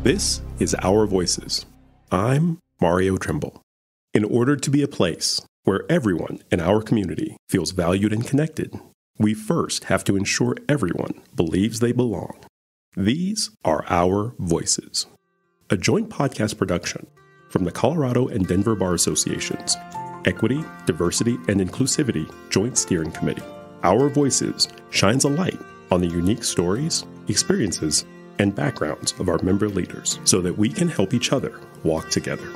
This is Our Voices. I'm Mario Trimble. In order to be a place where everyone in our community feels valued and connected, we first have to ensure everyone believes they belong. These are Our Voices, a joint podcast production from the Colorado and Denver Bar Association's Equity, Diversity, and Inclusivity Joint Steering Committee. Our Voices shines a light on the unique stories, experiences, and backgrounds of our member leaders so that we can help each other walk together.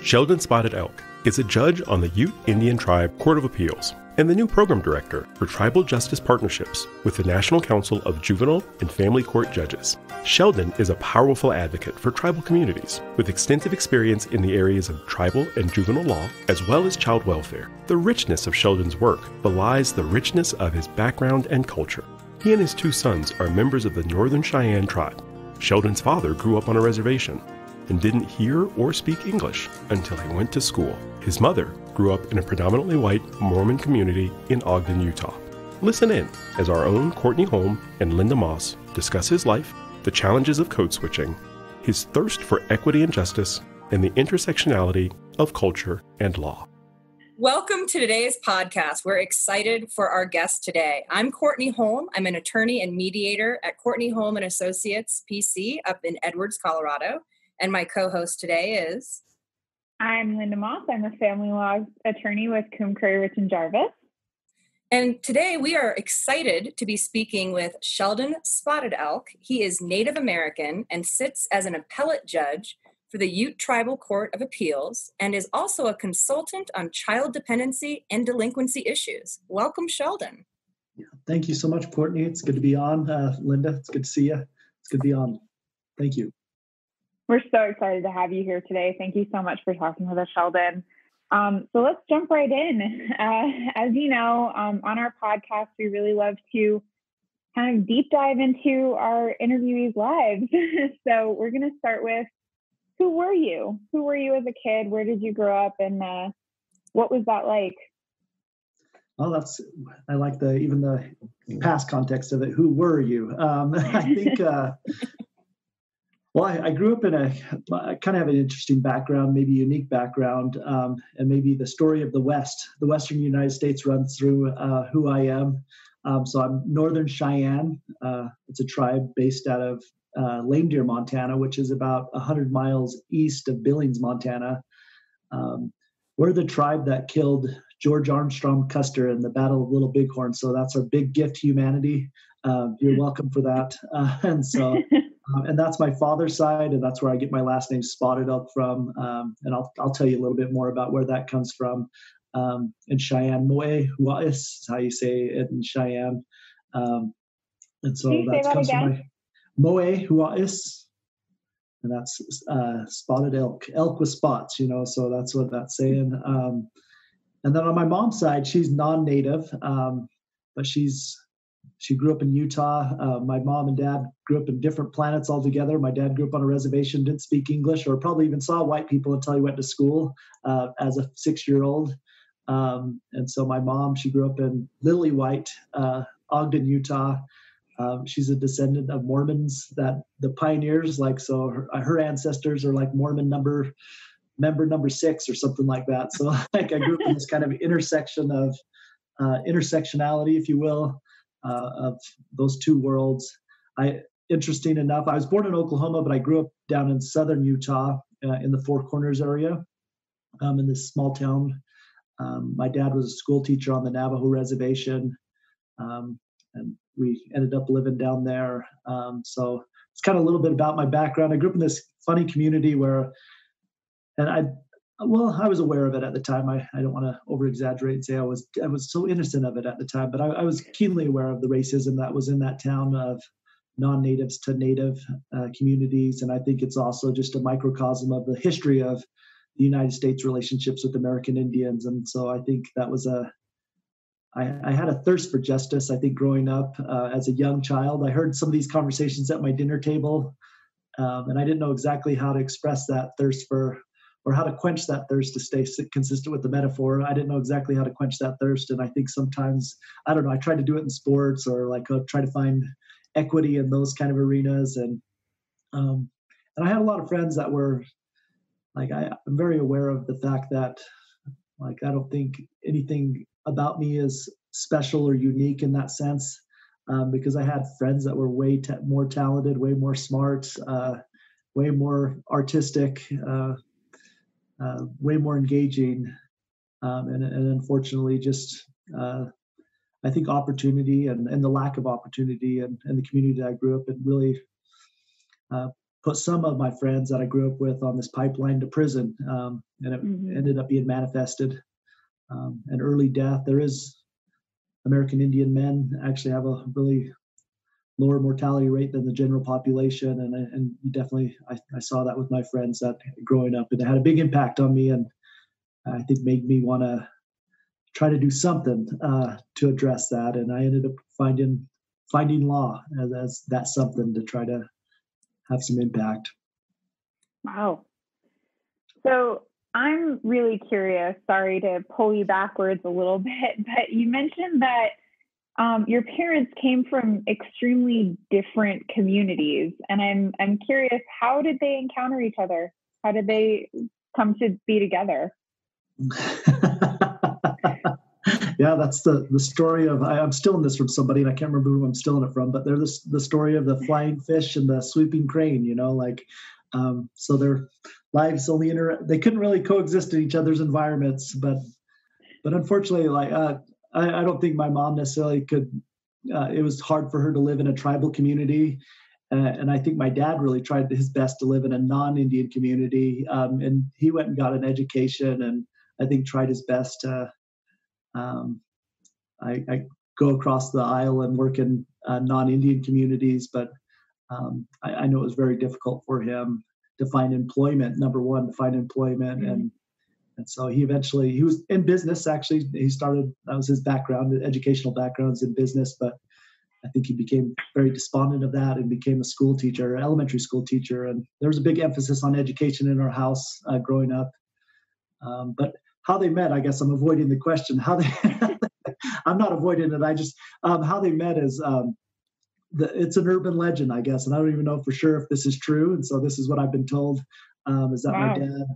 Sheldon Spotted Elk is a judge on the Ute Indian Tribe Court of Appeals and the new program director for Tribal Justice Partnerships with the National Council of Juvenile and Family Court Judges. Sheldon is a powerful advocate for tribal communities with extensive experience in the areas of tribal and juvenile law, as well as child welfare. The richness of Sheldon's work belies the richness of his background and culture. He and his two sons are members of the Northern Cheyenne Tribe. Sheldon's father grew up on a reservation and didn't hear or speak English until he went to school. His mother grew up in a predominantly white Mormon community in Ogden, Utah. Listen in as our own Courtney Holm and Linda Moss discuss his life, the challenges of code switching, his thirst for equity and justice, and the intersectionality of culture and law. Welcome to today's podcast. We're excited for our guest today. I'm Courtney Holm. I'm an attorney and mediator at Courtney Holm and Associates, PC, up in Edwards, Colorado. And my co-host today is... I'm Linda Moss. I'm a family law attorney with Coombe, Curry, Rich, and Jarvis. And today we are excited to be speaking with Sheldon Spotted Elk. He is Native American and sits as an appellate judge for the Ute Tribal Court of Appeals and is also a consultant on child dependency and delinquency issues. Welcome, Sheldon. Yeah, thank you so much, Courtney. It's good to be on. Linda, it's good to see you. It's good to be on. Thank you. We're so excited to have you here today. Thank you so much for talking with us, Sheldon. So let's jump right in. As you know, on our podcast, we really love to kind of deep dive into our interviewees' lives. So we're going to start with, who were you? Who were you as a kid? Where did you grow up? And what was that like? Well, I like even the past context of it. Who were you? I think... Well, I grew up I kind of have an interesting background, maybe unique background, and maybe the story of the Western United States runs through who I am. So I'm Northern Cheyenne. It's a tribe based out of Lame Deer, Montana, which is about 100 miles east of Billings, Montana. We're the tribe that killed George Armstrong Custer in the Battle of Little Bighorn. So that's our big gift to humanity. You're welcome for that. And that's my father's side, and that's where I get my last name Spotted Elk from. And I'll tell you a little bit more about where that comes from. In Cheyenne, Moe Hua'is is how you say it in Cheyenne. And so that comes from my Moe Hua'is, and that's Spotted Elk, elk with spots, so that's what that's saying. And then on my mom's side, she's non-native, but she grew up in Utah. My mom and dad grew up in different planets altogether. My dad grew up on a reservation, didn't speak English, or probably even saw white people until he went to school as a 6-year-old. And so my mom, she grew up in Lily White, Ogden, Utah. She's a descendant of Mormons, that the pioneers, her ancestors are like Mormon member number 6 or something like that. So I grew up in this kind of intersection of intersectionality, if you will. Of those two worlds. Interesting enough, I was born in Oklahoma, but I grew up down in southern Utah in the Four Corners area, in this small town. My dad was a school teacher on the Navajo reservation, and we ended up living down there. So it's kind of a little bit about my background. I grew up in this funny community I was aware of it at the time. I don't want to over-exaggerate and say I was so innocent of it at the time, but I was keenly aware of the racism that was in that town of non-natives to native communities. And I think it's also just a microcosm of the history of the United States relationships with American Indians. And so I think that was I had a thirst for justice, I think, growing up as a young child. I heard some of these conversations at my dinner table, and I didn't know exactly how to express that thirst for or how to quench that thirst to stay consistent with the metaphor. I didn't know exactly how to quench that thirst. And I think sometimes, I don't know, I tried to do it in sports or like try to find equity in those kind of arenas. And I had a lot of friends that were like, I'm very aware of the fact that like, I don't think anything about me is special or unique in that sense, because I had friends that were way more talented, way more smart, way more artistic, way more engaging. And unfortunately, just I think opportunity and the lack of opportunity and the community that I grew up in really put some of my friends that I grew up with on this pipeline to prison. And it ended up being manifested. An early death. There is American Indian men actually have a really lower mortality rate than the general population. And definitely I saw that with my friends that growing up, and it had a big impact on me, and I think made me want to try to do something to address that. And I ended up finding law as that's something to try to have some impact. Wow. So I'm really curious, sorry to pull you backwards a little bit, but you mentioned that your parents came from extremely different communities. And I'm curious, how did they encounter each other? How did they come to be together? Yeah, that's the story of, I'm stealing this from somebody and I can't remember who I'm stealing it from, but they're the story of the flying fish and the sweeping crane, so their lives only they couldn't really coexist in each other's environments, but unfortunately, I don't think my mom necessarily could, it was hard for her to live in a tribal community. And I think my dad really tried his best to live in a non-Indian community. And he went and got an education and I think tried his best to, I go across the aisle and work in non-Indian communities, but I know it was very difficult for him to find employment, number one, to find employment. And so he was in business, actually. He started, that was his background, educational background's in business, but I think he became very despondent of that and became a school teacher, elementary school teacher. And there was a big emphasis on education in our house growing up. But how they met, I guess I'm avoiding the question. I'm not avoiding it. I just, how they met is, it's an urban legend, I guess. And I don't even know for sure if this is true. And so this is what I've been told, is that my dad,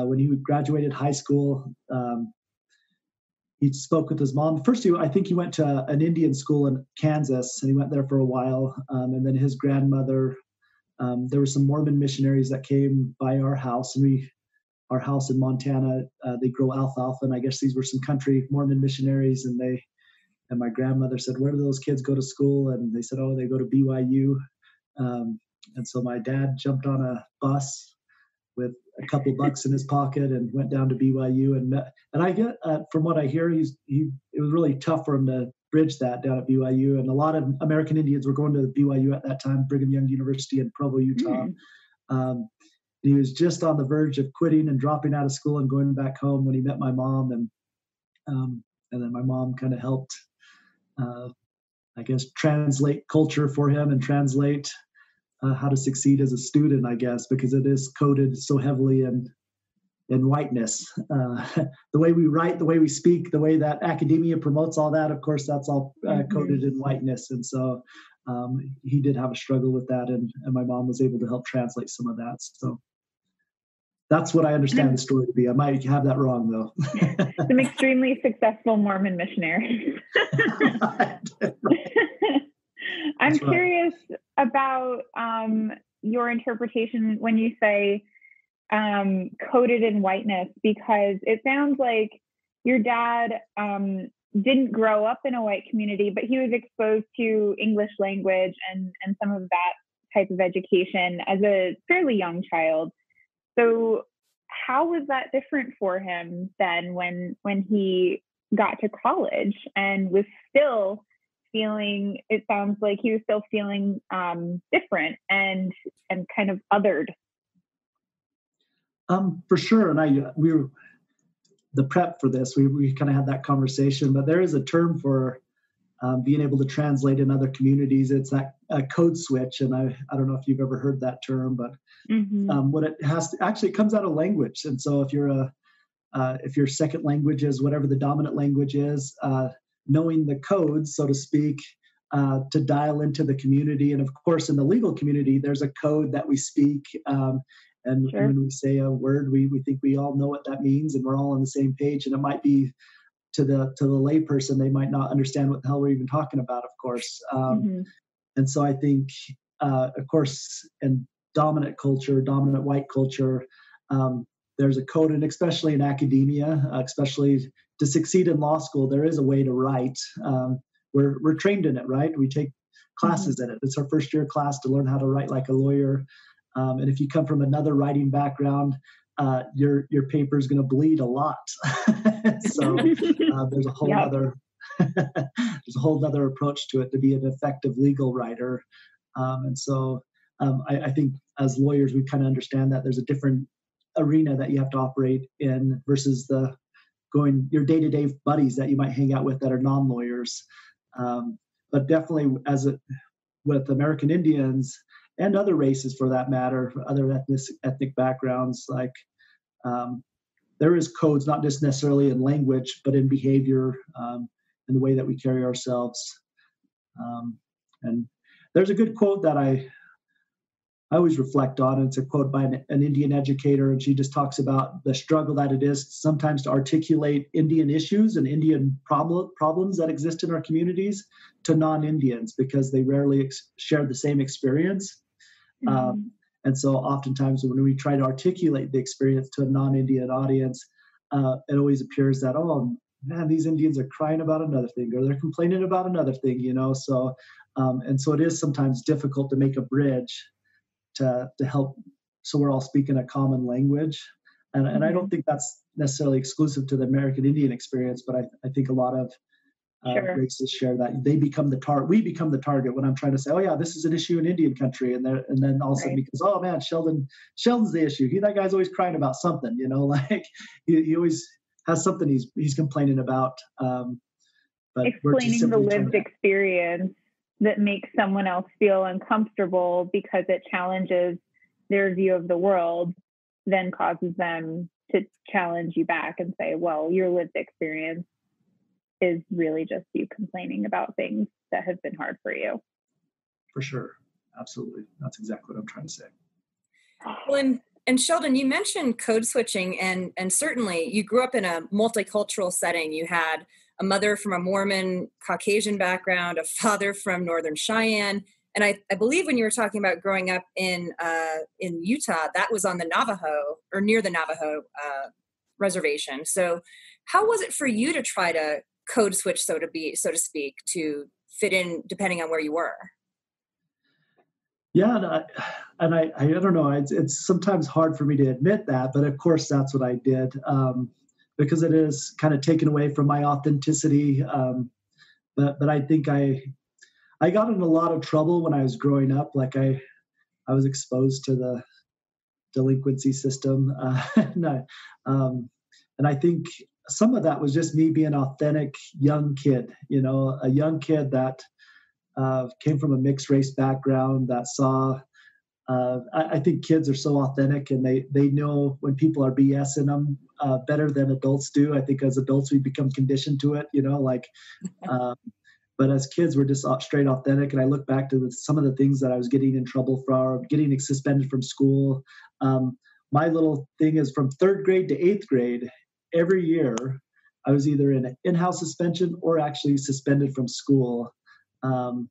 when he graduated high school, he spoke with his mom. First, I think he went to an Indian school in Kansas, and he went there for a while. And then his grandmother, there were some Mormon missionaries that came by our house, and our house in Montana, they grow alfalfa, and I guess these were some country Mormon missionaries, and my grandmother said, "Where do those kids go to school?" And they said, "Oh, they go to BYU." And so my dad jumped on a bus with a couple bucks in his pocket and went down to BYU and met. And I get, from what I hear, it was really tough for him to bridge that down at BYU. And a lot of American Indians were going to BYU at that time, Brigham Young University in Provo, Utah. He was just on the verge of quitting and dropping out of school and going back home when he met my mom. And then my mom kind of helped, I guess, translate culture for him and translate how to succeed as a student, I guess, because it is coded so heavily in whiteness. The way we write, the way we speak, the way that academia promotes all that, of course, that's all coded in whiteness. And so he did have a struggle with that, and my mom was able to help translate some of that. So that's what I understand the story to be. I might have that wrong, though. Some extremely successful Mormon missionaries. I'm curious about your interpretation when you say coded in whiteness, because it sounds like your dad didn't grow up in a white community, but he was exposed to English language and some of that type of education as a fairly young child. So how was that different for him then when he got to college and was still feeling, it sounds like he was still feeling different and kind of othered? For sure. And we were the prep for this, we kind of had that conversation, but there is a term for being able to translate in other communities. It's that code switch. And I don't know if you've ever heard that term, but what it has to, actually it comes out of language. And so if your second language is whatever the dominant language is, knowing the codes, so to speak, to dial into the community. And of course, in the legal community, there's a code that we speak. And Sure. when we say a word, we think we all know what that means and we're all on the same page. And it might be to the layperson, they might not understand what the hell we're even talking about, of course. And so I think, of course, in dominant white culture, there's a code, and especially in academia, especially to succeed in law school, there is a way to write. We're trained in it, right? We take classes in it. It's our first year class to learn how to write like a lawyer. And if you come from another writing background, your paper is going to bleed a lot. So there's a whole other approach to it to be an effective legal writer. And so I think as lawyers, we kind of understand that there's a different arena that you have to operate in versus your day-to-day buddies that you might hang out with that are non-lawyers. But definitely with American Indians and other races for that matter, other ethnic backgrounds, like there is codes, not just necessarily in language, but in behavior, in the way that we carry ourselves. And there's a good quote that I always reflect on. It's a quote by an Indian educator, and she just talks about the struggle that it is sometimes to articulate Indian issues and Indian problems that exist in our communities to non-Indians because they rarely share the same experience. And so oftentimes when we try to articulate the experience to a non-Indian audience, it always appears that, oh, man, these Indians are crying about another thing or they're complaining about another thing, So, and so it is sometimes difficult to make a bridge to help so we're all speaking a common language. And I don't think that's necessarily exclusive to the American Indian experience, but I think a lot of races share that. We become the target when I'm trying to say, oh yeah, this is an issue in Indian country. And then all of a sudden because, oh man, Sheldon's the issue. That guy's always crying about something, like he always has something he's complaining about. But explaining the lived experience that makes someone else feel uncomfortable because it challenges their view of the world, then causes them to challenge you back and say, well, your lived experience is really just you complaining about things that have been hard for you. For sure. Absolutely. That's exactly what I'm trying to say. Well, and Sheldon, you mentioned code switching, and certainly you grew up in a multicultural setting. You had a mother from a Mormon Caucasian background, a father from Northern Cheyenne. And I believe when you were talking about growing up in Utah, that was on the Navajo or near the Navajo reservation. So how was it for you to try to code switch, so to speak, to fit in depending on where you were? Yeah, and I don't know. It's sometimes hard for me to admit that, but of course that's what I did. Because it is kind of taken away from my authenticity. But I think I got in a lot of trouble when I was growing up. Like I was exposed to the delinquency system. And I think some of that was just me being an authentic young kid, a young kid that came from a mixed race background that saw, I think kids are so authentic and they know when people are BSing them better than adults do. I think as adults, we become conditioned to it, but as kids, we're just straight authentic. And I look back to some of the things that I was getting in trouble for, getting suspended from school. My little thing is from 3rd grade to 8th grade, every year, I was either in an in-house suspension or actually suspended from school. And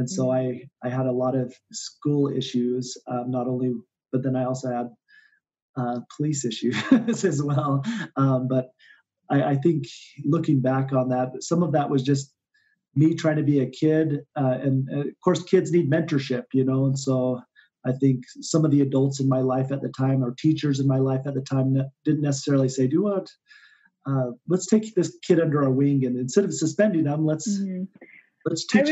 so I had a lot of school issues, but then I also had police issues as well. But I think looking back on that, some of that was just me trying to be a kid. And of course, kids need mentorship, and so I think some of the adults in my life at the time or teachers in my life at the time didn't necessarily say, let's take this kid under our wing. And instead of suspending them, let's teach him something.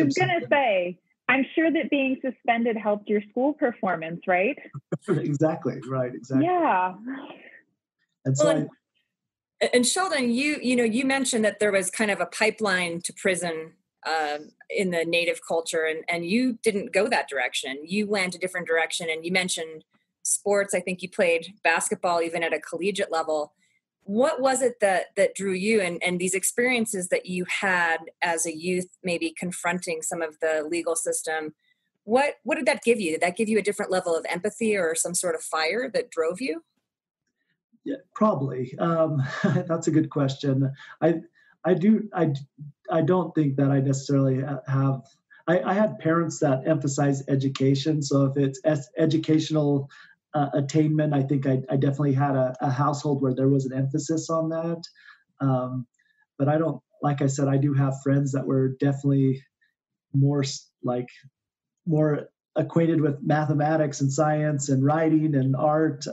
I was going to say, I'm sure that being suspended helped your school performance, right? Exactly. Right. Exactly. Yeah. And so and Sheldon, you mentioned that there was kind of a pipeline to prison in the Native culture, and you didn't go that direction. You went a different direction, and you mentioned sports. I think you played basketball even at a collegiate level. What was it that drew you, and these experiences that you had as a youth, maybe confronting some of the legal system? What did that give you? Did that give you a different level of empathy or some sort of fire that drove you? Yeah, probably. That's a good question. I don't think that I necessarily have. I had parents that emphasize education. So if it's educational attainment, I think I definitely had a household where there was an emphasis on that. But I don't, like I said, I do have friends that were definitely more more acquainted with mathematics and science and writing and art,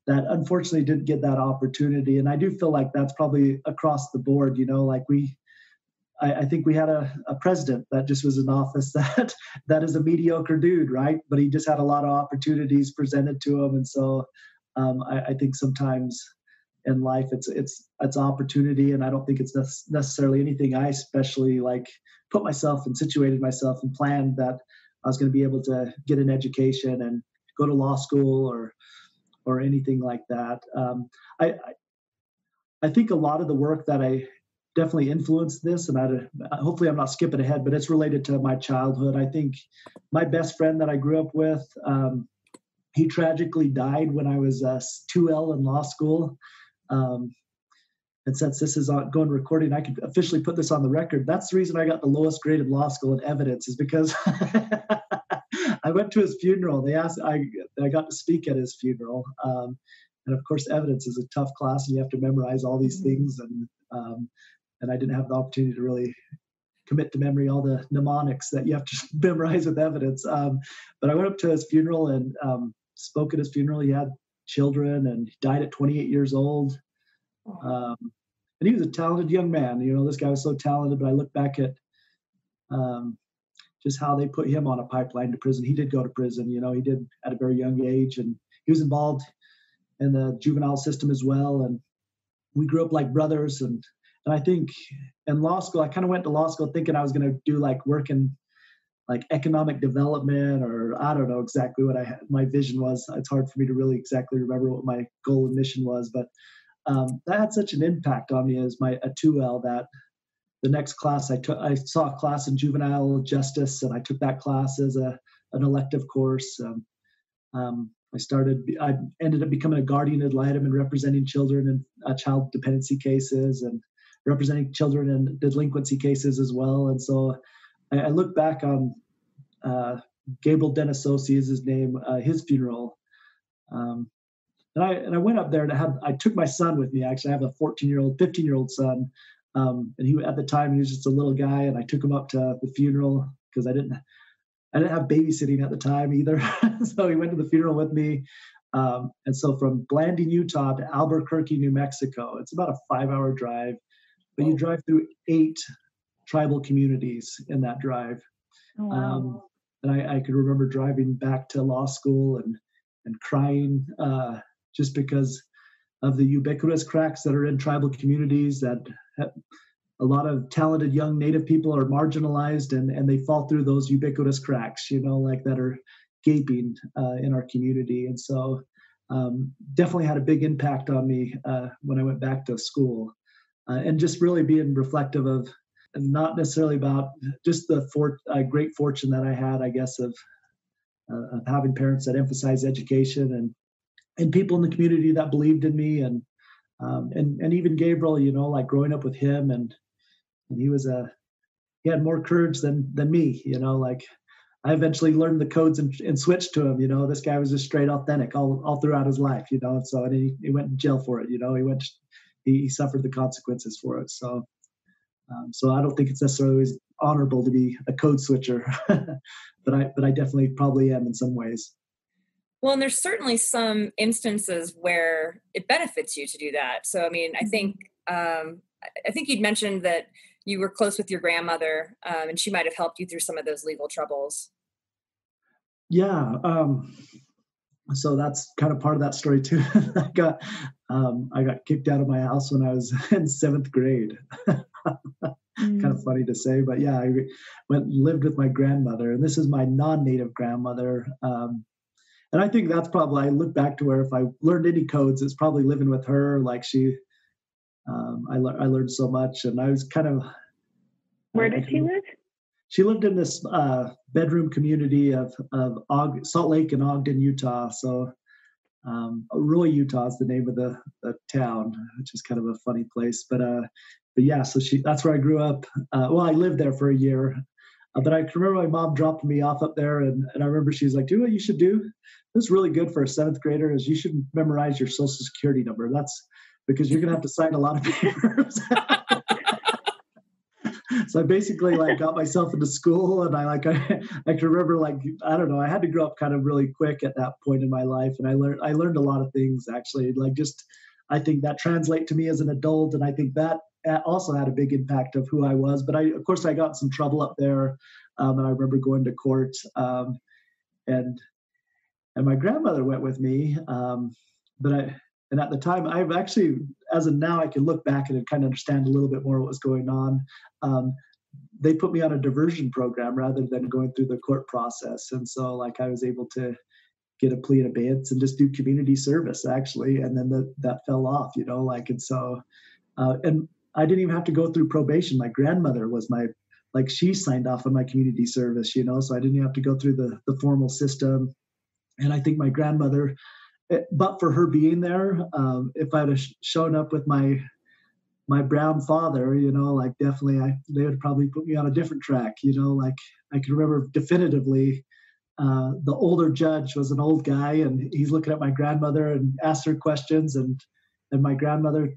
that unfortunately didn't get that opportunity. And I do feel like that's probably across the board, like I think we had a president that just was in office that is a mediocre dude, right? But he just had a lot of opportunities presented to him. And so I think sometimes in life it's opportunity, and I don't think it's necessarily anything I especially put myself and situated myself and planned that I was going to be able to get an education and go to law school or anything like that. I think a lot of the work that I definitely influenced this, and hopefully I'm not skipping ahead, but it's related to my childhood. I think my best friend that I grew up with, he tragically died when I was 2L in law school. And since this is going recording, I can officially put this on the record. That's the reason I got the lowest grade in law school in evidence, is because I went to his funeral. I got to speak at his funeral. And of course, evidence is a tough class, and you have to memorize all these things. And I didn't have the opportunity to really commit to memory all the mnemonics that you have to memorize with evidence. But I went up to his funeral and spoke at his funeral. He had children, and he died at 28 years old. And he was a talented young man. This guy was so talented, but I look back at just how they put him on a pipeline to prison. He did go to prison, he did at a very young age, and he was involved in the juvenile system as well. And we grew up like brothers. And I think in law school, I kind of went to law school thinking I was going to do work in economic development, or I don't know exactly what my vision was. It's hard for me to really exactly remember what my goal and mission was, but that had such an impact on me as a 2L that the next class I saw a class in juvenile justice, and I took that class as an elective course. I ended up becoming a guardian ad litem and representing children in child dependency cases and representing children in delinquency cases as well. And so I look back on Gabriel Denisossi is his name, his funeral. And I went up there I took my son with me. Actually, I have a 15-year-old son. And at the time, he was just a little guy, and I took him up to the funeral because I didn't have babysitting at the time either. So he went to the funeral with me. And so from Blanding, Utah to Albuquerque, New Mexico, it's about a 5-hour drive, but you drive through 8 tribal communities in that drive. Oh, wow. And I could remember driving back to law school and crying just because of the ubiquitous cracks that are in tribal communities, that a lot of talented young Native people are marginalized, and they fall through those ubiquitous cracks, that are gaping in our community. And so definitely had a big impact on me when I went back to school, and just really being reflective of, not necessarily about just the great fortune that I had, I guess, of having parents that emphasize education and people in the community that believed in me, and even Gabriel, growing up with him, and he had more courage than me, I eventually learned the codes and switched to him. This guy was just straight authentic all throughout his life, and so he went in jail for it. He suffered the consequences for it. So I don't think it's necessarily always honorable to be a code switcher, but I definitely probably am in some ways. Well, and there's certainly some instances where it benefits you to do that. So, I think you'd mentioned that you were close with your grandmother, and she might have helped you through some of those legal troubles. Yeah. so that's kind of part of that story too. I got kicked out of my house when I was in 7th grade. Kind of funny to say, but yeah, I went and lived with my grandmother, and this is my non-native grandmother. And I think that's probably, I look back to where if I learned any codes, it's probably living with her. Like I learned so much, and I was kind of. Where did she live? She lived in this bedroom community of Salt Lake and Ogden, Utah. So Roy, Utah is the name of the town, which is kind of a funny place. But yeah, so that's where I grew up. Well, I lived there for a year. But I can remember my mom dropped me off up there, and I remember she was like, "Do what you should do. This is really good for a 7th grader. Is you should memorize your social security number. That's because you're gonna have to sign a lot of papers." So I basically got myself into school, and I can remember I don't know, I had to grow up kind of really quick at that point in my life, and I learned a lot of things actually. I think that translate to me as an adult, and I think that also had a big impact of who I was. But of course I got in some trouble up there, and I remember going to court, and my grandmother went with me, and at the time, I've actually, as of now, I can look back and kind of understand a little bit more what was going on. They put me on a diversion program rather than going through the court process. And so I was able to get a plea in abeyance and just do community service actually. And then that fell off, and so, and I didn't even have to go through probation. My grandmother was she signed off on my community service, so I didn't even have to go through the formal system. And I think my grandmother, but for her being there, if I'd have shown up with my brown father, definitely they would probably put me on a different track. I can remember definitively, the older judge was an old guy, and he's looking at my grandmother and asked her questions, and my grandmother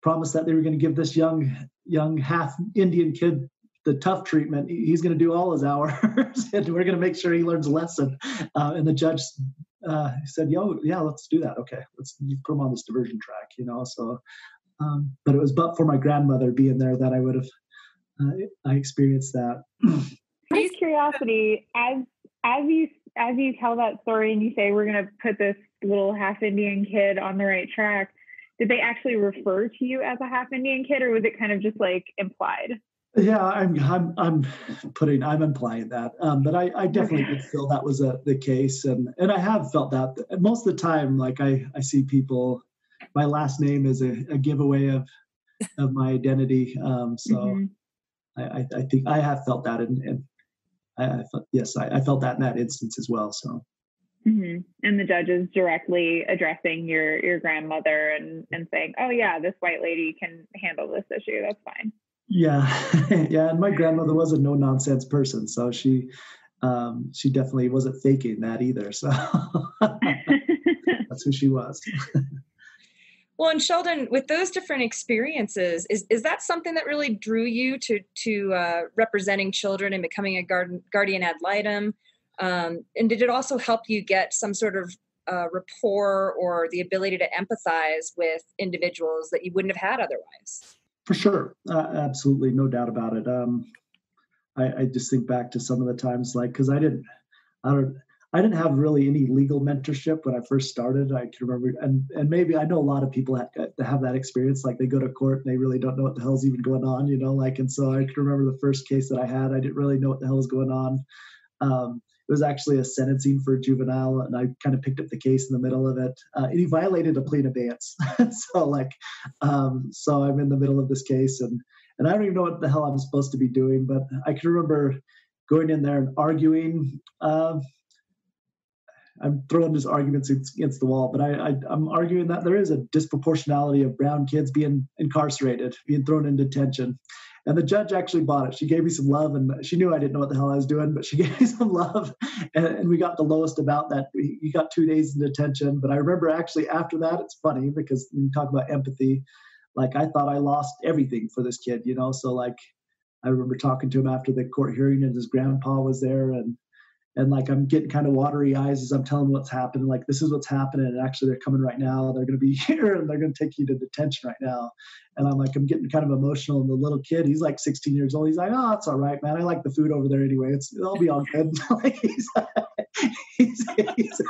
promised that they were going to give this young half Indian kid the tough treatment. He's going to do all his hours, and we're going to make sure he learns a lesson. And the judge said, yeah, let's do that. Okay, let's put him on this diversion track, So, but it was for my grandmother being there that I would have I experienced that. Out of curiosity, as you tell that story and you say we're going to put this little half Indian kid on the right track, did they actually refer to you as a half Indian kid, or was it kind of just implied? Yeah, I'm implying that, but I definitely did feel that was the case, and I have felt that most of the time. I see people, my last name is a giveaway of my identity. So I think I have felt that, and I felt that in that instance as well. So. Mm-hmm. And the judge is directly addressing your grandmother and saying, "Oh yeah, this white lady can handle this issue. That's fine." Yeah, yeah. And my grandmother was a no nonsense person, so she definitely wasn't faking that either. So that's who she was. Well, and Sheldon, with those different experiences, is that something that really drew you to representing children and becoming a guardian ad litem? And did it also help you get some sort of rapport or the ability to empathize with individuals that you wouldn't have had otherwise? For sure. Absolutely. No doubt about it. I just think back to some of the times, because I didn't have really any legal mentorship when I first started. I can remember, and maybe I know a lot of people have that experience. They go to court and they really don't know what the hell's even going on, and so I can remember the first case that I had, I didn't really know what the hell was going on. It was actually a sentencing for a juvenile, and I kind of picked up the case in the middle of it. And he violated a plea in abeyance. So I'm in the middle of this case, and I don't even know what the hell I'm supposed to be doing, but I can remember going in there and arguing. I'm throwing just arguments against the wall, but I'm arguing that there is a disproportionality of brown kids being incarcerated, being thrown in detention. And the judge actually bought it. She gave me some love, and she knew I didn't know what the hell I was doing, but she gave me some love, and we got the lowest about that. He got 2 days in detention. But I remember actually after that, it's funny because when you talk about empathy, I thought I lost everything for this kid, So I remember talking to him after the court hearing, and his grandpa was there, and I'm getting kind of watery eyes as I'm telling him what's happening. This is what's happening. And actually they're coming right now. They're going to be here and they're going to take you to detention right now. And I'm getting kind of emotional. And the little kid, he's 16 years old. He's like, "Oh, it's all right, man. I like the food over there anyway. It'll be all good." he's, he's,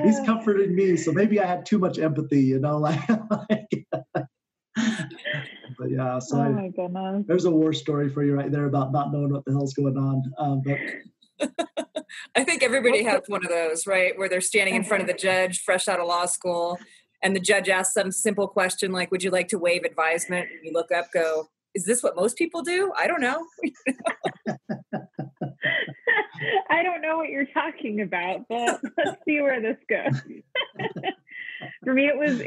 he's comforting me. So maybe I had too much empathy, like but yeah, so oh my goodness. There's a war story for you right there about not knowing what the hell's going on. But I think everybody has one of those, right? Where they're standing in front of the judge, fresh out of law school, and the judge asks some simple question like, would you like to waive advisement? And you look up, go, is this what most people do? I don't know. I don't know what you're talking about, but let's see where this goes. For me, it was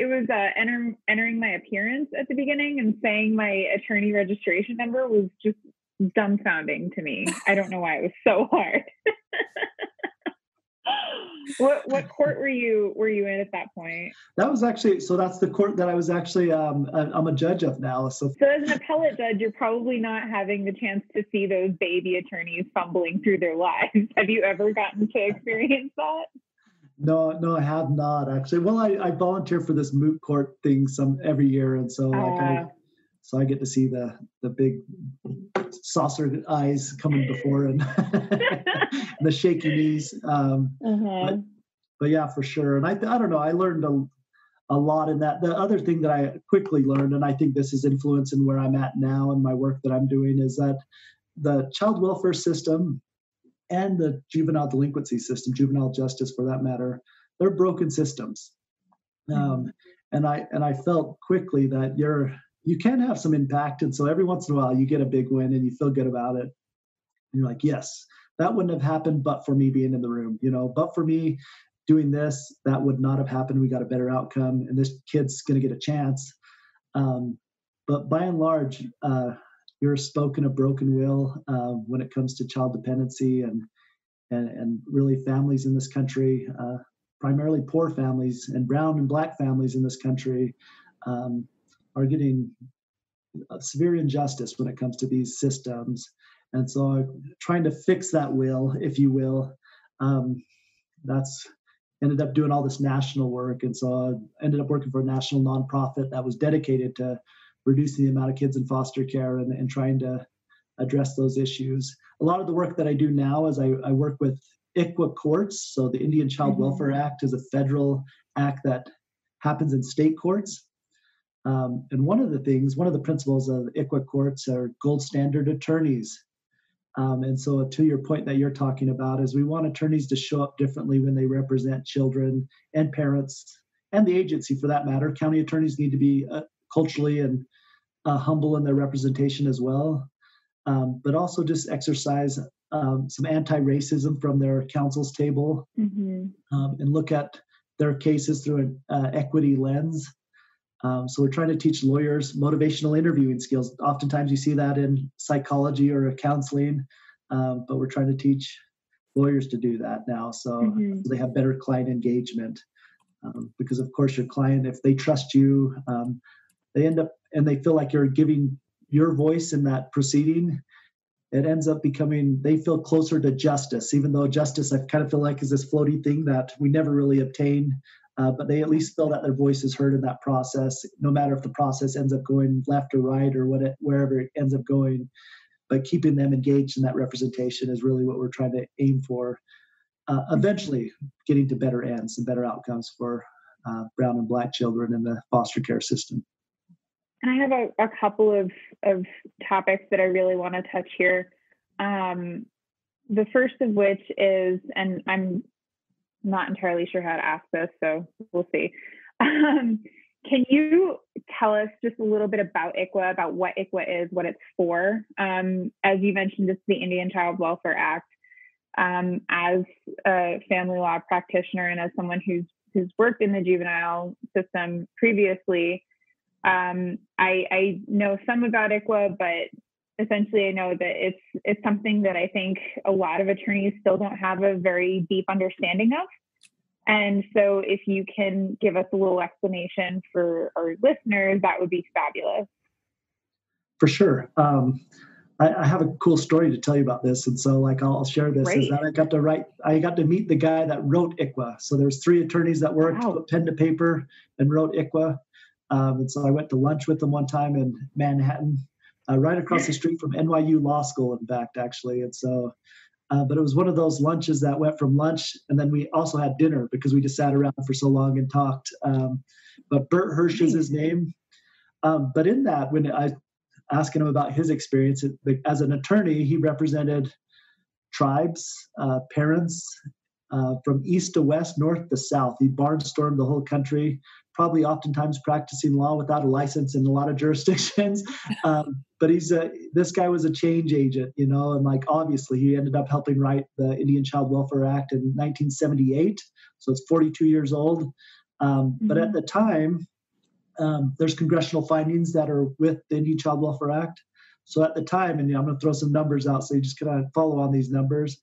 entering my appearance at the beginning and saying my attorney registration number was just dumbfounding to me. I don't know why it was so hard. What court were you in at that point? That was actually, so that's the court that I was actually, I'm a judge of now. So as an appellate judge, you're probably not having the chance to see those baby attorneys fumbling through their lives. Have you ever gotten to experience that? No, I have not actually. Well, I volunteer for this moot court thing every year. And so so I get to see the big saucer eyes coming before and the shaky knees. But yeah, for sure. And I don't know, I learned a lot in that. The other thing that I quickly learned, and I think this is influencing where I'm at now and my work that I'm doing, is that the child welfare system and the juvenile delinquency system, juvenile justice for that matter, they're broken systems. And I felt quickly that you can have some impact. And so every once in a while you get a big win and you feel good about it. And you're like, yes, that wouldn't have happened but for me being in the room, but for me doing this, that would not have happened. We got a better outcome and this kid's going to get a chance. But by and large, you're spoken a broken will when it comes to child dependency and really families in this country, primarily poor families and brown and black families in this country are getting severe injustice when it comes to these systems. And so trying to fix that will, if you will, that's ended up doing all this national work. And so I ended up working for a national nonprofit that was dedicated to reducing the amount of kids in foster care and trying to address those issues. A lot of the work that I do now is I work with ICWA courts. So the Indian Child Welfare Act is a federal act that happens in state courts. And one of the principles of ICWA courts are gold standard attorneys. And so to your point that you're talking about is we want attorneys to show up differently when they represent children and parents and the agency for that matter. County attorneys need to be culturally and humble in their representation as well, but also just exercise some anti-racism from their counsel's table and look at their cases through an equity lens. So we're trying to teach lawyers motivational interviewing skills. Oftentimes you see that in psychology or counseling, but we're trying to teach lawyers to do that now. So they have better client engagement because of course your client, if they trust you, they end up and they feel like you're giving your voice in that proceeding. It ends up becoming, they feel closer to justice, even though justice I kind of feel like is this floaty thing that we never really obtain. But they at least feel that their voice is heard in that process, no matter if the process ends up going left or right or wherever it ends up going. But keeping them engaged in that representation is really what we're trying to aim for. Eventually getting to better ends and better outcomes for brown and black children in the foster care system. And I have a couple of topics that I really want to touch here. The first of which is, and I'm not entirely sure how to ask this, so we'll see. Can you tell us just a little bit about ICWA, about what ICWA is, what it's for? As you mentioned, it's the Indian Child Welfare Act. As a family law practitioner and as someone who's worked in the juvenile system previously, I know some about ICWA, but essentially I know that it's something that I think a lot of attorneys still don't have a very deep understanding of. And so if you can give us a little explanation for our listeners, that would be fabulous. For sure. I have a cool story to tell you about this. And so I'll share this. Great. Is that I got to meet the guy that wrote ICWA. So there's 3 attorneys that worked, put pen to paper and wrote ICWA. And so I went to lunch with them one time in Manhattan, right across the street from NYU Law School, in fact, actually. And so But it was one of those lunches that went from lunch, and then we also had dinner because we just sat around for so long and talked. But Bert Hirsch is his name. But in that, when I asking him about his experience as an attorney, he represented tribes, parents, from east to west, north to south. He barnstormed the whole country, probably oftentimes practicing law without a license in a lot of jurisdictions. But this guy was a change agent, and like obviously he ended up helping write the Indian Child Welfare Act in 1978. So it's 42 years old. But at the time, there's congressional findings that are with the Indian Child Welfare Act. So at the time, and I'm going to throw some numbers out so you just kind of follow on these numbers.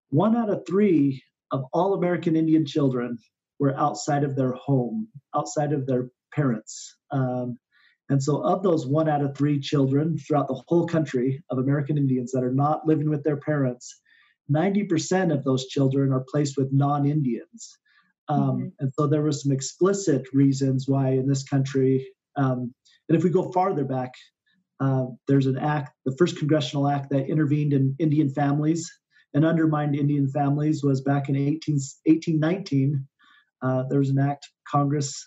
1 out of 3 of all American Indian children were outside of their home, outside of their parents. And so of those 1 out of 3 children throughout the whole country of American Indians that are not living with their parents, 90% of those children are placed with non-Indians. And so there were some explicit reasons why in this country, and if we go farther back, there's an act, the first congressional act that intervened in Indian families and undermined Indian families was back in 1819. There was an act Congress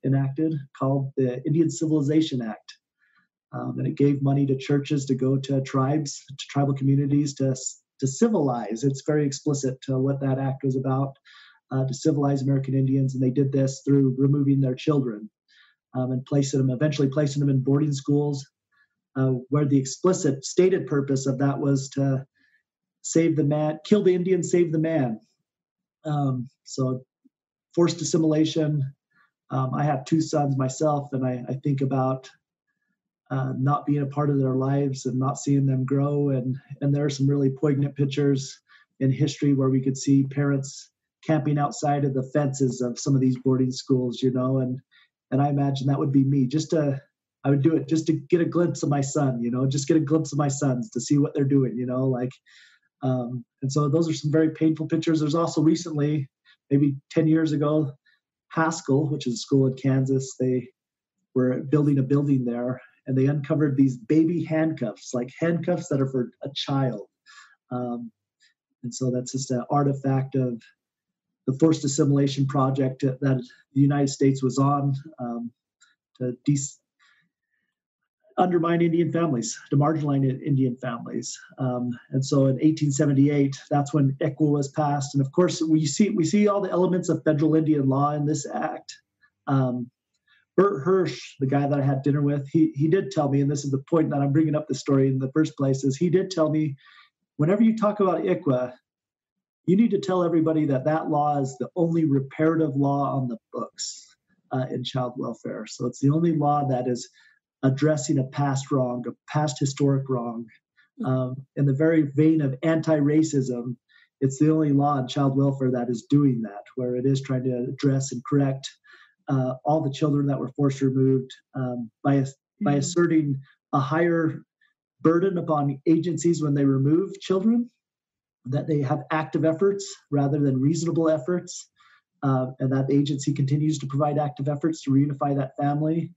enacted called the Indian Civilization Act. And it gave money to churches to go to tribes, to tribal communities to civilize. It's very explicit to what that act was about, to civilize American Indians. And they did this through removing their children and eventually placing them in boarding schools, where the explicit stated purpose of that was to save the man, kill the Indian, save the man. So forced assimilation. I have 2 sons myself, and I think about not being a part of their lives and not seeing them grow. And there are some really poignant pictures in history where we could see parents camping outside of the fences of some of these boarding schools, and I imagine that would be me. I would do it just to get a glimpse of my son, just get a glimpse of my sons to see what they're doing, and so those are some very painful pictures. There's also recently, maybe 10 years ago, Haskell, which is a school in Kansas, they were building a building there, and they uncovered these baby handcuffs, like handcuffs that are for a child. And so that's just an artifact of the forced assimilation project that the United States was on to undermine Indian families, to marginalize Indian families. And so in 1878, that's when ICWA was passed. And of course, we see all the elements of federal Indian law in this act. Bert Hirsch, the guy that I had dinner with, he did tell me, and this is the point that I'm bringing up the story in the first place, is he did tell me, whenever you talk about ICWA, you need to tell everybody that law is the only reparative law on the books in child welfare. So it's the only law that is addressing a past wrong, a past historic wrong. In the very vein of anti-racism, it's the only law in child welfare that is doing that, where it is trying to address and correct all the children that were forced removed by asserting a higher burden upon agencies when they remove children, that they have active efforts rather than reasonable efforts, and that the agency continues to provide active efforts to reunify that family.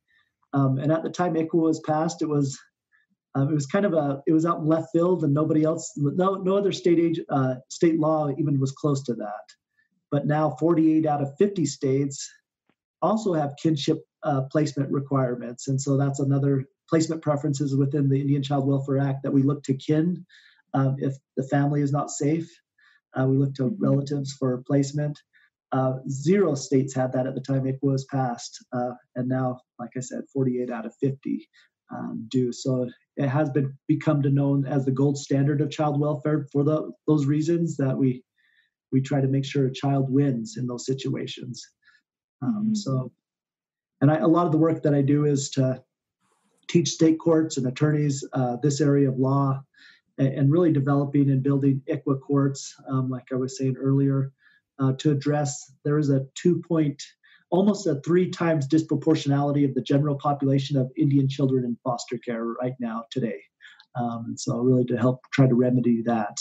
And at the time ICWA was passed, it was kind of it was out in left field, and nobody else, no other state law even was close to that. But now 48 out of 50 states also have kinship placement requirements, and so that's another placement preferences within the Indian Child Welfare Act, that we look to kin if the family is not safe. We look to relatives for placement. 0 states had that at the time ICWA was passed, and now, like I said, 48 out of 50 do. So it has become known as the gold standard of child welfare for those reasons, that we try to make sure a child wins in those situations. A lot of the work that I do is to teach state courts and attorneys this area of law, and really developing and building ICWA courts, like I was saying earlier, to address, there is almost a 3 times disproportionality of the general population of Indian children in foster care right now today. And so really to help try to remedy that.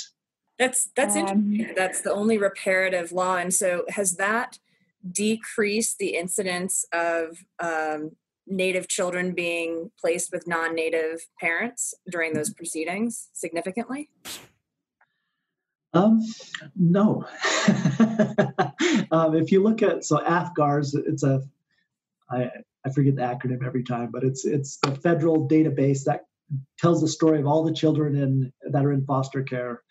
That's interesting. That's the only reparative law. And so has that decreased the incidence of Native children being placed with non-Native parents during those proceedings significantly? No. If you look at, so AFGARS, I forget the acronym every time, but it's the federal database that tells the story of all the children that are in foster care.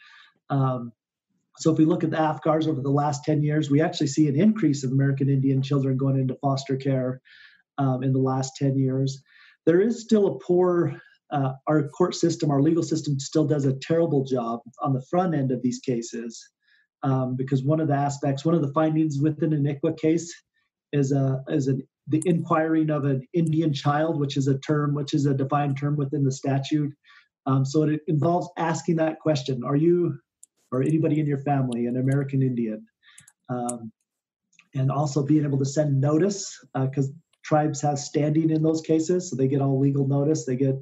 So if we look at the AFGARS over the last 10 years, we actually see an increase of American Indian children going into foster care in the last 10 years. There is still a poor, our court system, our legal system still does a terrible job on the front end of these cases, because one of the findings within an ICWA case is the inquiring of an Indian child, which is a defined term within the statute. So it involves asking that question: are you or anybody in your family an American Indian? And also being able to send notice, because tribes have standing in those cases, so they get all legal notice. They get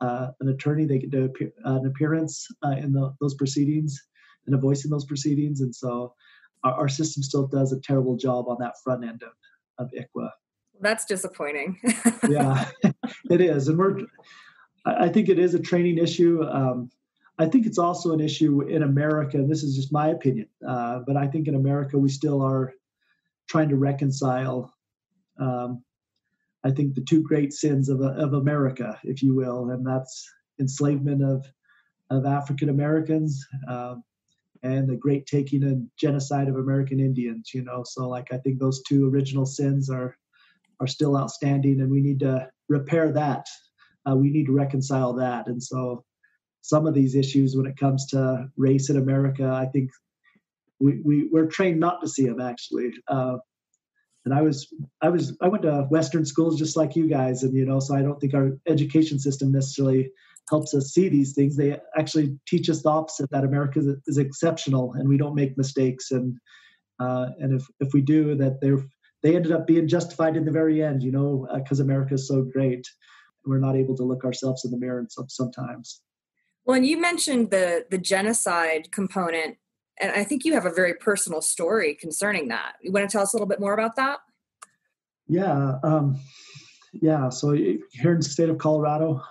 an attorney, they get an appearance in those proceedings and a voice in those proceedings. And so our system still does a terrible job on that front end of ICWA. That's disappointing. Yeah, it is. And I think it is a training issue. I think it's also an issue in America, and this is just my opinion, but I think in America we still are trying to reconcile, I think, the two great sins of America, if you will, and that's enslavement of African Americans and the great taking and genocide of American Indians. So I think those two original sins are still outstanding, and we need to repair that. We need to reconcile that. And so some of these issues when it comes to race in America, I think we're trained not to see them, actually. And I went to Western schools just like you guys, and so I don't think our education system necessarily helps us see these things. They actually teach us the opposite, that America is exceptional and we don't make mistakes, and if we do, that they ended up being justified in the very end, because America is so great. We're not able to look ourselves in the mirror sometimes. Well, and you mentioned the genocide component, and I think you have a very personal story concerning that. You want to tell us a little bit more about that? Yeah. So here in the state of Colorado,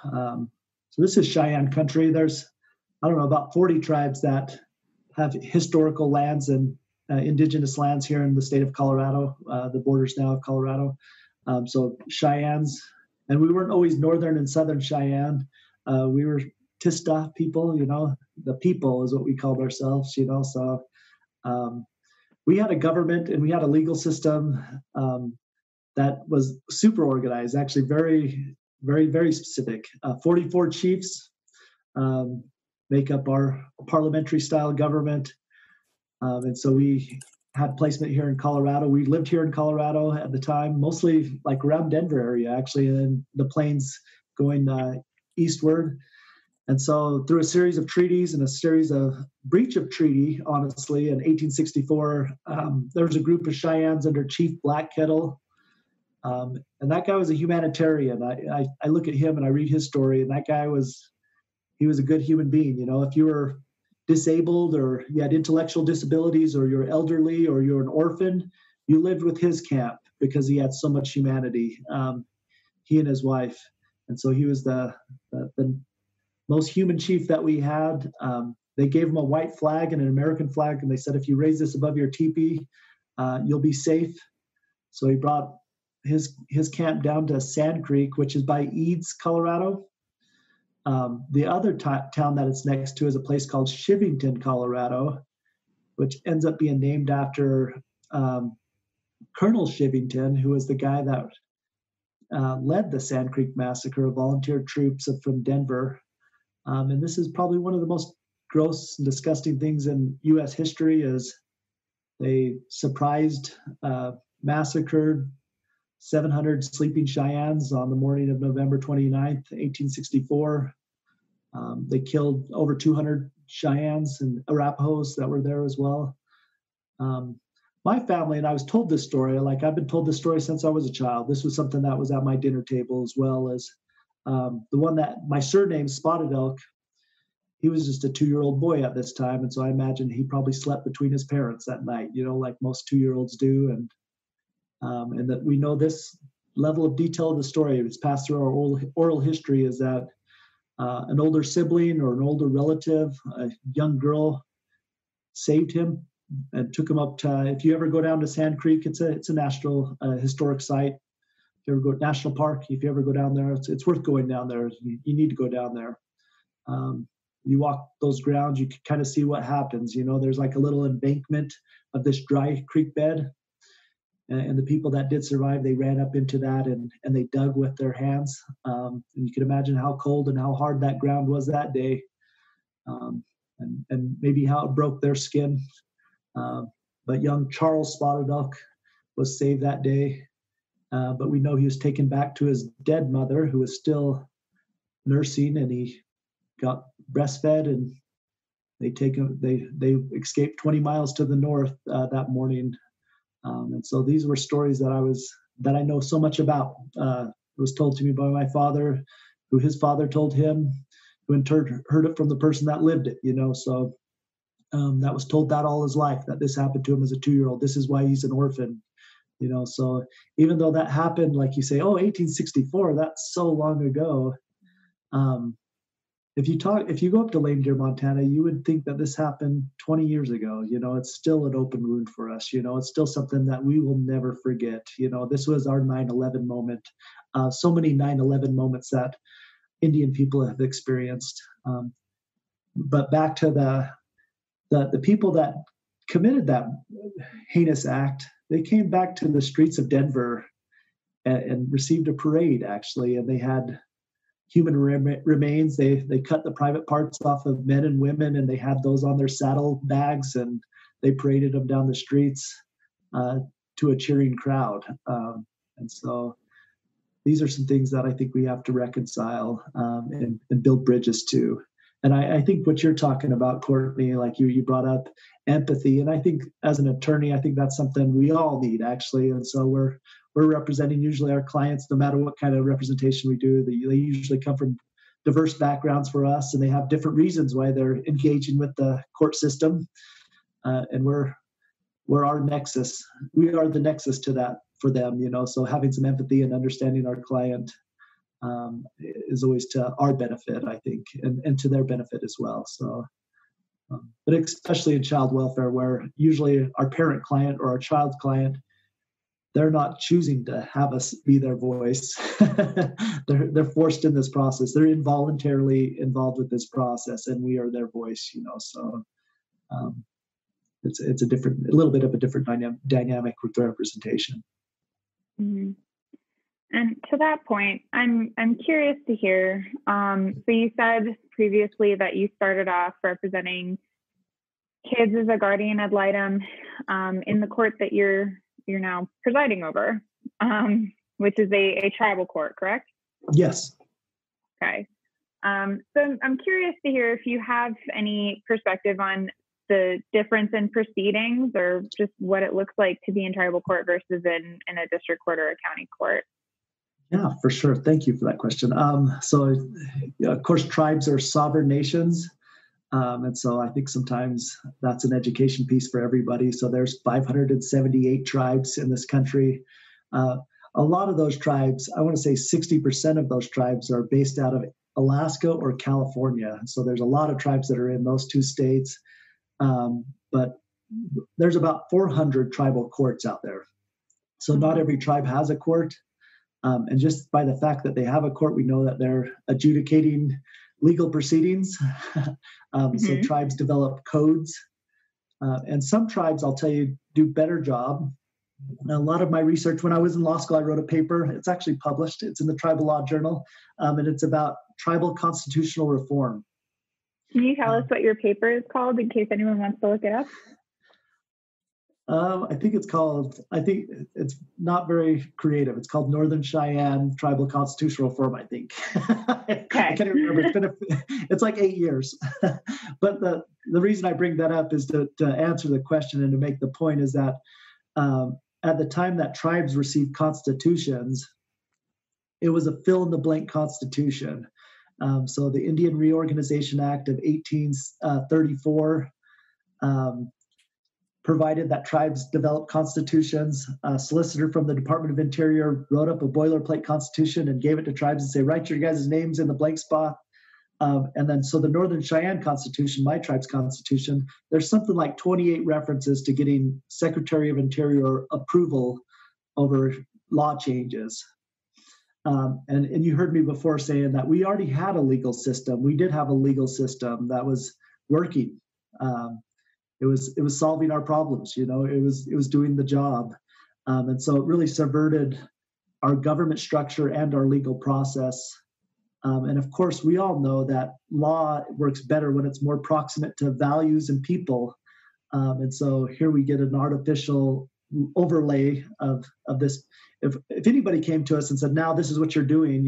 so this is Cheyenne country. There's, about 40 tribes that have historical lands and indigenous lands here in the state of Colorado, the borders now of Colorado. So Cheyennes, and we weren't always Northern and Southern Cheyenne. We were Tista people, the people is what we called ourselves, so we had a government and we had a legal system that was super organized, actually very, very, very specific. 44 chiefs make up our parliamentary style government. And so we had placement here in Colorado. We lived here in Colorado at the time, mostly like around Denver area, actually, in the plains going eastward. And so through a series of treaties and a series of breach of treaty, honestly, in 1864, there was a group of Cheyennes under Chief Black Kettle. And that guy was a humanitarian. I look at him and I read his story, and that guy was a good human being. If you were disabled or you had intellectual disabilities or you're elderly or you're an orphan, you lived with his camp because he had so much humanity, he and his wife. And so he was the most human chief that we had. They gave him a white flag and an American flag, and they said, if you raise this above your teepee, you'll be safe. So he brought his camp down to Sand Creek, which is by Eads, Colorado. The other town that it's next to is a place called Shivington, Colorado, which ends up being named after Colonel Shivington, who was the guy that led the Sand Creek Massacre, volunteer troops from Denver. And this is probably one of the most gross and disgusting things in U.S. history, is they surprised, massacred 700 sleeping Cheyennes on the morning of November 29th, 1864. They killed over 200 Cheyennes and Arapahoes that were there as well. My family, and I was told this story, I've been told this story since I was a child. This was something that was at my dinner table, as well as the one that my surname, Spotted Elk. He was just a 2-year-old boy at this time. And so I imagine he probably slept between his parents that night, like most 2-year-olds do. And that we know this level of detail of the story, it's passed through our oral history, is that an older sibling or an older relative, a young girl, saved him and took him up to, if you ever go down to Sand Creek, it's a national historic site. If you ever go to National Park, if you ever go down there, it's worth going down there. You need to go down there. You walk those grounds, you can kind of see what happens. There's like a little embankment of this dry creek bed. And the people that did survive, they ran up into that and they dug with their hands. And you can imagine how cold and how hard that ground was that day. And maybe how it broke their skin. But young Charles Spotted Elk was saved that day. But we know he was taken back to his dead mother, who was still nursing, and he got breastfed, and they escaped 20 miles to the north that morning. And so these were stories that I know so much about. It was told to me by my father, who his father told him, who in turn heard it from the person that lived it. So that was told that all his life, that this happened to him as a 2-year-old. This is why he's an orphan. So even though that happened, like you say, 1864, that's so long ago. If you go up to Lame Deer, Montana, you would think that this happened 20 years ago. It's still an open wound for us. It's still something that we will never forget. This was our 9/11 moment. So many 9/11 moments that Indian people have experienced. But back to the people that committed that heinous act, they came back to the streets of Denver and received a parade, actually, and they had human remains. They cut the private parts off of men and women, and they had those on their saddle bags, and they paraded them down the streets to a cheering crowd. And so these are some things that I think we have to reconcile and build bridges to. And I think what you're talking about, Courtney, like you brought up empathy. And I think as an attorney, I think that's something we all need, actually. And so we're representing usually our clients, no matter what kind of representation we do. They usually come from diverse backgrounds for us, and they have different reasons why they're engaging with the court system. And we're our nexus. We are the nexus to that for them, so having some empathy and understanding our client is always to our benefit, I think, and to their benefit as well. So, but especially in child welfare, where usually our parent client or our child client, they're not choosing to have us be their voice. They're forced in this process. They're involuntarily involved with this process, and we are their voice. So it's a little bit of a different dynamic with representation. Mm-hmm. And to that point, I'm curious to hear. So you said previously that you started off representing kids as a guardian ad litem in the court that you're now presiding over, which is a tribal court, correct? Yes. Okay. So I'm curious to hear if you have any perspective on the difference in proceedings, or just what it looks like to be in tribal court versus in a district court or a county court. Yeah, for sure. Thank you for that question. So, of course, tribes are sovereign nations. And so I think sometimes that's an education piece for everybody. So there's 578 tribes in this country. A lot of those tribes, I want to say 60% of those tribes are based out of Alaska or California. So there's a lot of tribes that are in those two states. But there's about 400 tribal courts out there. So not every tribe has a court. And just by the fact that they have a court, we know that they're adjudicating legal proceedings. So tribes develop codes. And some tribes, I'll tell you, do better job. A lot of my research, when I was in law school, I wrote a paper. It's actually published. It's in the Tribal Law Journal. And it's about tribal constitutional reform. Can you tell us what your paper is called in case anyone wants to look it up? I think it's not very creative. It's called Northern Cheyenne Tribal Constitutional Reform, I think. Okay. I can't even remember. It's like 8 years. But the reason I bring that up is to answer the question and to make the point is that at the time that tribes received constitutions, it was a fill-in-the-blank constitution. So the Indian Reorganization Act of 1834 provided that tribes develop constitutions. A solicitor from the Department of Interior wrote up a boilerplate constitution and gave it to tribes and say, write your guys' names in the blank spot. And then, so the Northern Cheyenne Constitution, my tribe's constitution, there's something like 28 references to getting Secretary of Interior approval over law changes. And you heard me before saying that we already had a legal system. We did have a legal system that was working. It was solving our problems. It was doing the job. And so it really subverted our government structure and our legal process. And of course, we all know that law works better when it's more proximate to values and people. And so here we get an artificial overlay of this. If anybody came to us and said, now this is what you're doing,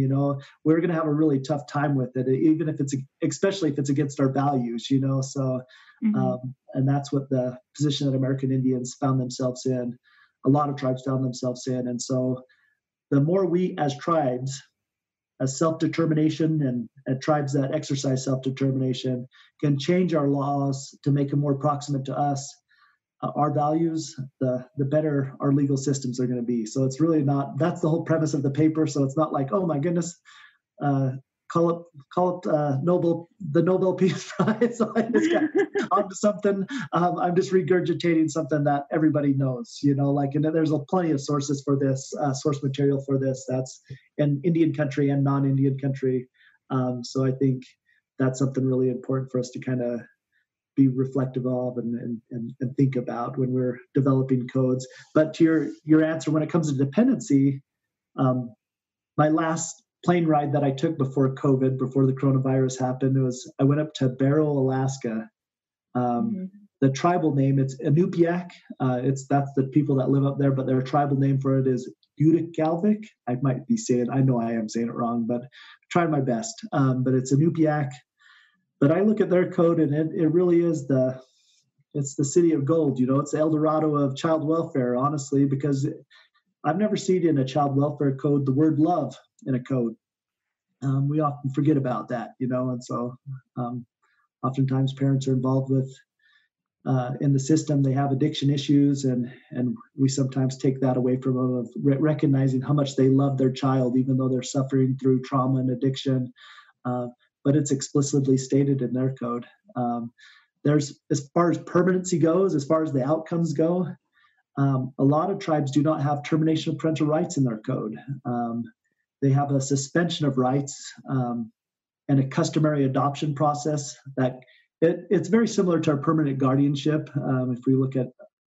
we're going to have a really tough time with it, even if especially if it's against our values, so, and that's what the position that American Indians found themselves in, a lot of tribes found themselves in. And so the more we as tribes, as self-determination and tribes that exercise self-determination can change our laws to make them more proximate to us, our values, the better our legal systems are going to be. So it's really not, that's the whole premise of the paper. So it's not like, oh my goodness, call it the Nobel Peace Prize. So I just got onto something. I'm just regurgitating something that everybody knows, and there's plenty of sources for this, source material for this that's in Indian country and non-Indian country. So I think that's something really important for us to kind of be reflective of and think about when we're developing codes. But to your answer, when it comes to dependency, my last plane ride that I took before COVID, before the coronavirus happened, I went up to Barrow, Alaska. The tribal name, it's Inupiaq. That's the people that live up there, but their tribal name for it is Utikalvik. I know I am saying it wrong, but try my best. But it's Inupiaq. But I look at their code, and it really is it's the city of gold. It's the El Dorado of child welfare, honestly, because I've never seen in a child welfare code the word love in a code. We often forget about that, and so oftentimes parents are involved with in the system. They have addiction issues, and we sometimes take that away from them, of recognizing how much they love their child, even though they're suffering through trauma and addiction. But it's explicitly stated in their code. There's, as far as permanency goes, as far as the outcomes go, a lot of tribes do not have termination of parental rights in their code. They have a suspension of rights and a customary adoption process that it's very similar to our permanent guardianship. If we look at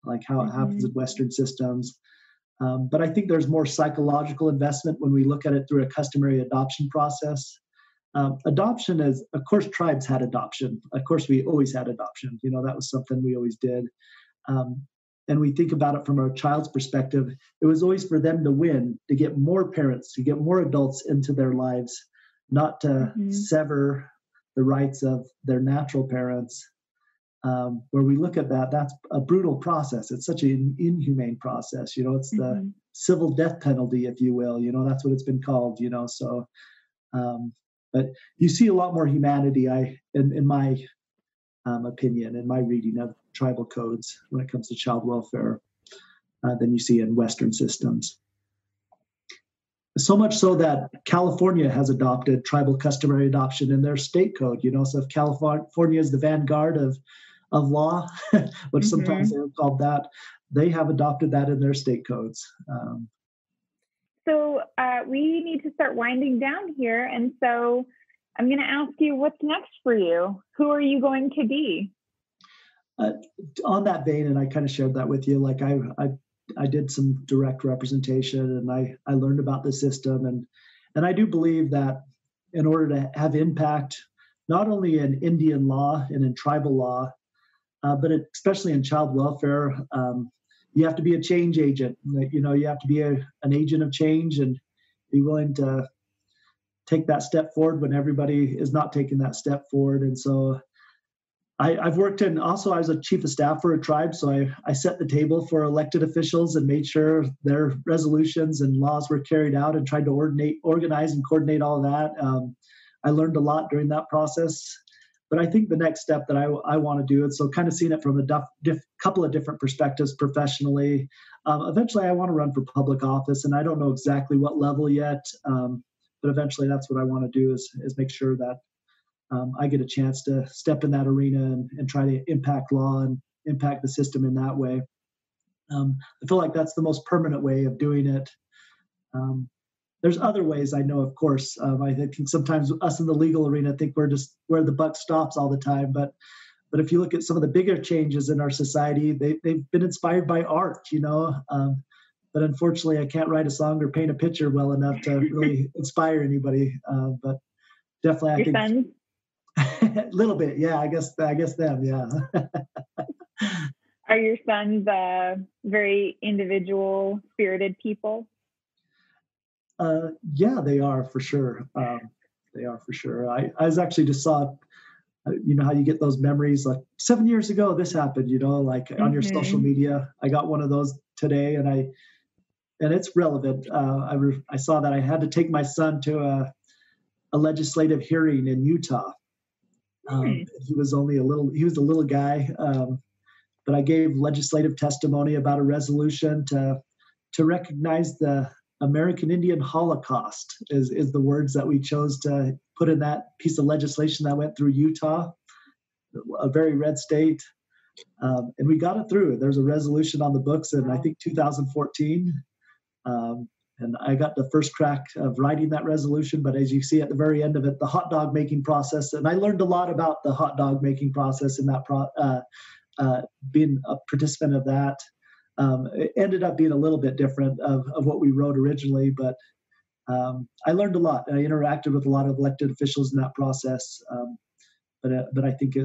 like how it happens in Western systems. But I think there's more psychological investment when we look at it through a customary adoption process. Adoption is, of course, tribes had adoption. Of course, we always had adoption. That was something we always did. And we think about it from our child's perspective. It was always for them to win, to get more parents, to get more adults into their lives, not to sever the rights of their natural parents. Where we look at that, that's a brutal process. It's such an inhumane process. It's the civil death penalty, if you will. That's what it's been called. So. But you see a lot more humanity, in my opinion, in my reading of tribal codes when it comes to child welfare than you see in Western systems. So much so that California has adopted tribal customary adoption in their state code. So if California is the vanguard of law, which sometimes they're called that, they have adopted that in their state codes. So we need to start winding down here. And so I'm going to ask you, what's next for you? Who are you going to be? On that vein, and I kind of shared that with you, like I did some direct representation, and I learned about the system. And I do believe that in order to have impact, not only in Indian law and in tribal law, but especially in child welfare, you have to be a change agent. You have to be an agent of change and be willing to take that step forward when everybody is not taking that step forward. And so I've worked I was a chief of staff for a tribe. So I set the table for elected officials and made sure their resolutions and laws were carried out and tried to organize and coordinate all of that. I learned a lot during that process. But I think the next step that I want to do is, so kind of seeing it from a couple of different perspectives professionally. Eventually, I want to run for public office, and I don't know exactly what level yet. But eventually, that's what I want to do is make sure that I get a chance to step in that arena and try to impact law and impact the system in that way. I feel like that's the most permanent way of doing it. There's other ways I know, of course. I think sometimes us in the legal arena think we're just where the buck stops all the time. But if you look at some of the bigger changes in our society, they've been inspired by art, but unfortunately, I can't write a song or paint a picture well enough to really inspire anybody. But definitely, Your I think sons? a little bit. Yeah, I guess them. Yeah. Are your sons very individual, spirited people? Yeah, they are for sure. They are for sure. I was actually just saw, how you get those memories like 7 years ago, this happened, like on your social media. I got one of those today and it's relevant. I saw that I had to take my son to a legislative hearing in Utah. He was a little guy, but I gave legislative testimony about a resolution to recognize the American Indian Holocaust is the words that we chose to put in that piece of legislation that went through Utah, a very red state. And we got it through. There's a resolution on the books in, I think, 2014. And I got the first crack of writing that resolution. But as you see at the very end of it, the hot dog making process, and I learned a lot about the hot dog making process in that being a participant of that. It ended up being a little bit different of what we wrote originally, but I learned a lot. I interacted with a lot of elected officials in that process. But I think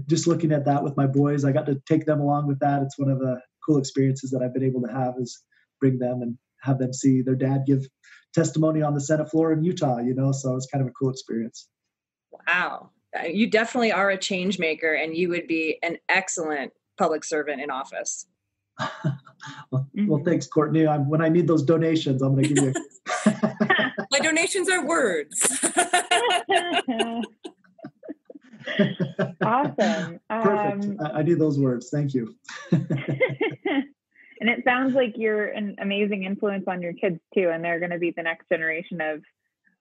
just looking at that with my boys, I got to take them along with that. It's one of the cool experiences that I've been able to have is bring them and have them see their dad give testimony on the Senate floor in Utah, so it's kind of a cool experience. Wow. You definitely are a change maker, and you would be an excellent public servant in office. Well, thanks, Courtney. When I need those donations, I'm going to give you. My donations are words. Awesome. Perfect. I need those words. Thank you. And it sounds like you're an amazing influence on your kids too, and they're going to be the next generation of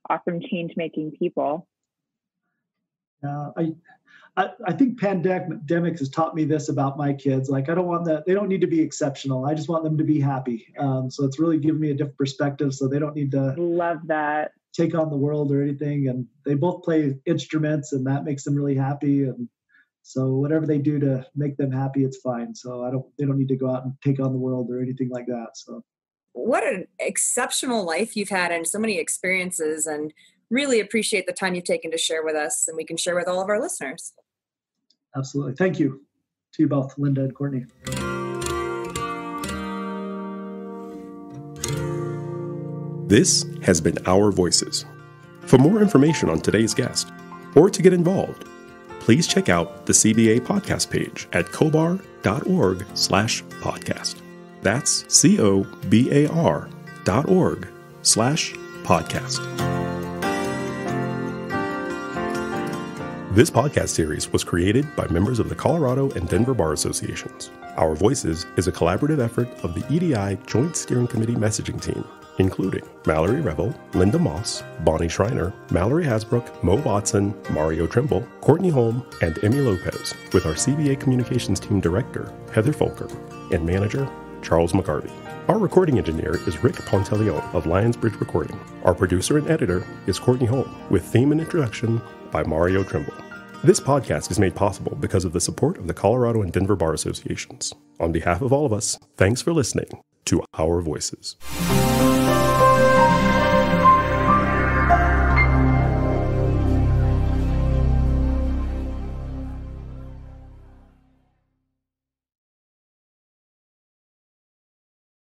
awesome change-making people. I think pandemic has taught me this about my kids. Like, they don't need to be exceptional. I just want them to be happy. So it's really given me a different perspective. So they don't need to love that take on the world or anything. And they both play instruments, and that makes them really happy. And so whatever they do to make them happy, it's fine. So they don't need to go out and take on the world or anything like that. So what an exceptional life you've had and so many experiences, and really appreciate the time you've taken to share with us, and we can share with all of our listeners. Absolutely. Thank you to you both, Linda and Courtney. This has been Our Voices. For more information on today's guest, or to get involved, please check out the CBA podcast page at cobar.org/podcast. That's cobar.org/podcast. This podcast series was created by members of the Colorado and Denver Bar Associations. Our Voices is a collaborative effort of the EDI Joint Steering Committee messaging team, including Mallory Revel, Linda Moss, Bonnie Schreiner, Mallory Hasbrook, Mo Watson, Mario Trimble, Courtney Holm, and Emmy Lopez, with our CBA Communications Team Director, Heather Folker, and Manager, Charles McGarvey. Our recording engineer is Rick Ponteleone of Lionsbridge Recording. Our producer and editor is Courtney Holm, with theme and introduction by Mario Trimble. This podcast is made possible because of the support of the Colorado and Denver Bar Associations. On behalf of all of us, thanks for listening to Our Voices.